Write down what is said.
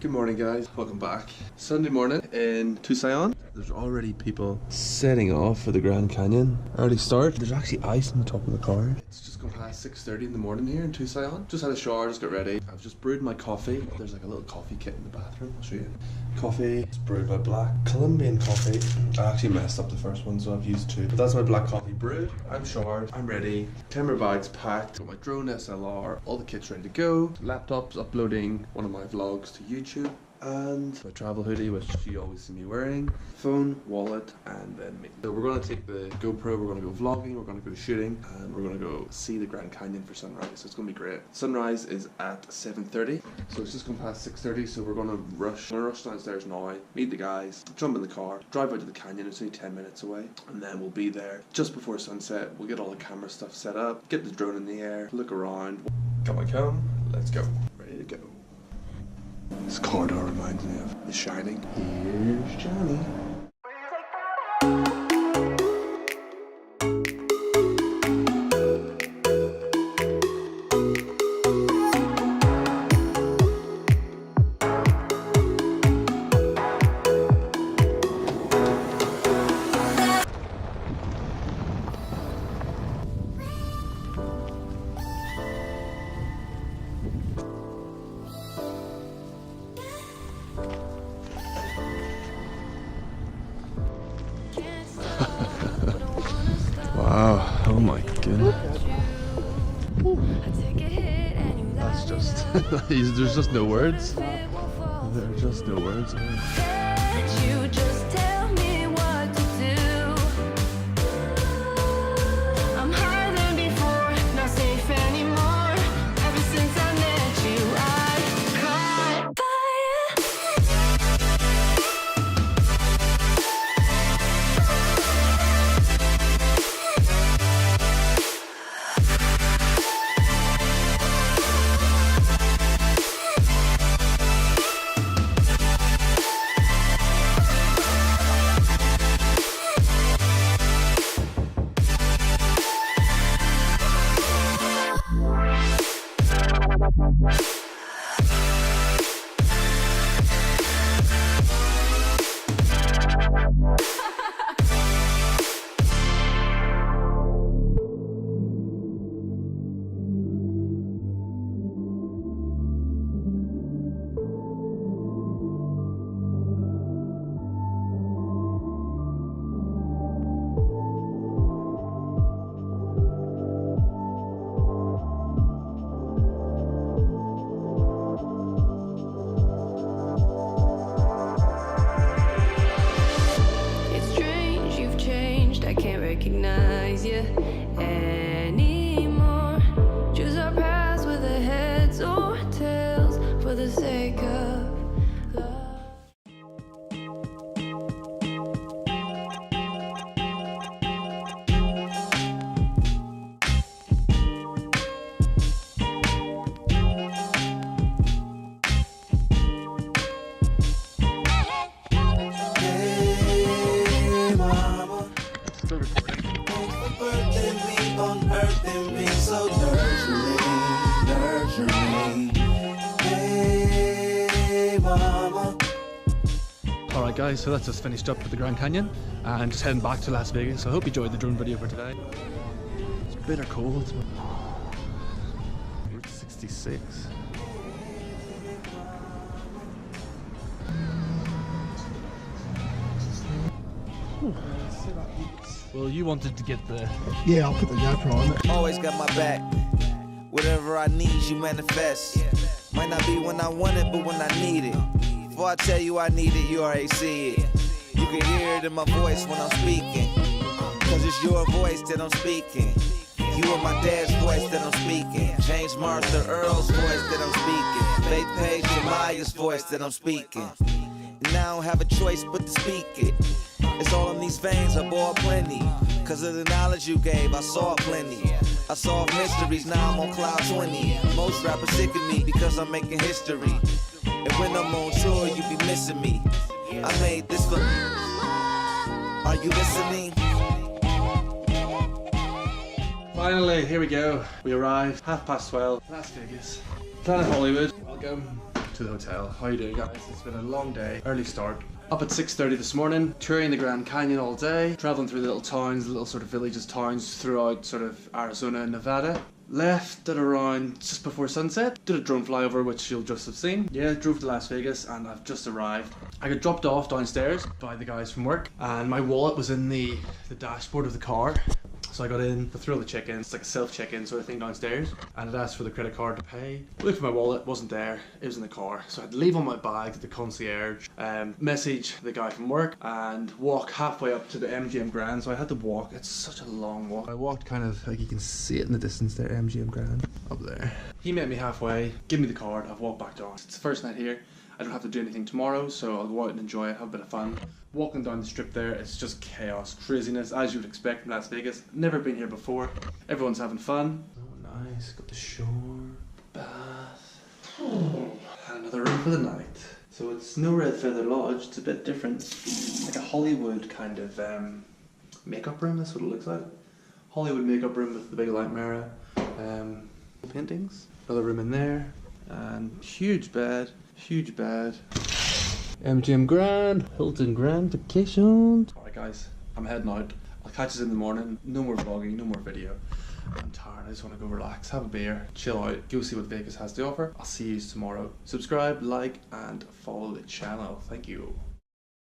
Good morning guys, welcome back. Sunday morning in Tusayan. There's already people setting off for the Grand Canyon. Early start. There's actually ice on the top of the car. It's just gone past 6:30 in the morning here in Tusayan. Just had a shower, just got ready. I've just brewed my coffee. There's like a little coffee kit in the bathroom, I'll show you. Coffee, it's brewed by black Colombian coffee. I actually messed up the first one, so I've used two. But that's my black coffee brewed. I'm showered, I'm ready. Camera bags packed, got my drone SLR, all the kits ready to go. Laptop's uploading one of my vlogs to YouTube. And my travel hoodie, which you always see me wearing, phone, wallet, and then me. So we're going to take the GoPro, we're going to go vlogging, we're going to go shooting, and we're going to go see the Grand Canyon for sunrise. So it's going to be great. Sunrise is at 7:30, so it's just gone past 6:30, so we're going to rush. I'm going to rush downstairs now, meet the guys, jump in the car, drive out to the canyon. It's only 10 minutes away, and then we'll be there just before sunset. We'll get all the camera stuff set up, get the drone in the air, look around. Got my cam, let's go. Ready to go. This corridor reminds me of The Shining. Here's Johnny. Wow, oh my goodness. That's just, there's just no words. There are just no words. Recognize you anymore. Choose our paths with the heads or tails for the sake of love. Hey, mama. Birthing me on earth and being so nurturing. Hey, mama. Alright guys, so that's just finished up with the Grand Canyon and just heading back to Las Vegas. So I hope you enjoyed the drone video for today. It's bitter cold. Route 66. Well, you wanted to get the... Yeah, I'll put the GoPro on it. Always got my back. Whatever I need, you manifest. Might not be when I want it, but when I need it. Before I tell you I need it, you already see it. You can hear it in my voice when I'm speaking. Cause it's your voice that I'm speaking. You are my dad's voice that I'm speaking. James Martha Earl's voice that I'm speaking. Faith Page Jemiah's voice that I'm speaking. And now I don't have a choice but to speak it. It's all in these veins, I bore plenty. Cause of the knowledge you gave, I saw plenty. I solved mysteries, now I'm on cloud 20. Most rappers sick of me because I'm making history. And when I'm on tour, you be missing me. I made this for... Are you listening? Finally, here we go. We arrived, 12:30, Las Vegas. Planet Hollywood. Welcome. to the hotel. How you doing, guys? It's been a long day, early start. Up at 6:30 this morning, touring the Grand Canyon all day, traveling through the little towns, little sort of villages, towns throughout sort of Arizona and Nevada. Left at around just before sunset, did a drone flyover which you'll just have seen. Yeah, drove to Las Vegas and I've just arrived. I got dropped off downstairs by the guys from work and my wallet was in the dashboard of the car. So I got in, threw all the check-in, it's like a self-check-in sort of thing downstairs, and it asked for the credit card to pay. Looked for my wallet, wasn't there, it was in the car. So I had to leave all my bags at the concierge, message the guy from work, and walk halfway up to the MGM Grand. So I had to walk, it's such a long walk. I walked kind of, like you can see it in the distance there, MGM Grand, up there. He met me halfway, gave me the card, I've walked back down. It's the first night here. I don't have to do anything tomorrow, so I'll go out and enjoy it, have a bit of fun. Walking down the strip there, it's just chaos, craziness, as you would expect from Las Vegas. Never been here before. Everyone's having fun. Oh, nice. Got the shore, bath. Oh, and another room for the night. So it's no Red Feather Lodge, it's a bit different. Like a Hollywood kind of makeup room, that's what it looks like. Hollywood makeup room with the big light mirror. Paintings. Another room in there. And huge bed. Huge bed. MGM Grand, Hilton Grand Vacation. Alright guys, I'm heading out. I'll catch you in the morning. No more vlogging, no more video. I'm tired, I just want to go relax, have a beer, chill out, go see what Vegas has to offer. I'll see you tomorrow. Subscribe, like, and follow the channel. Thank you.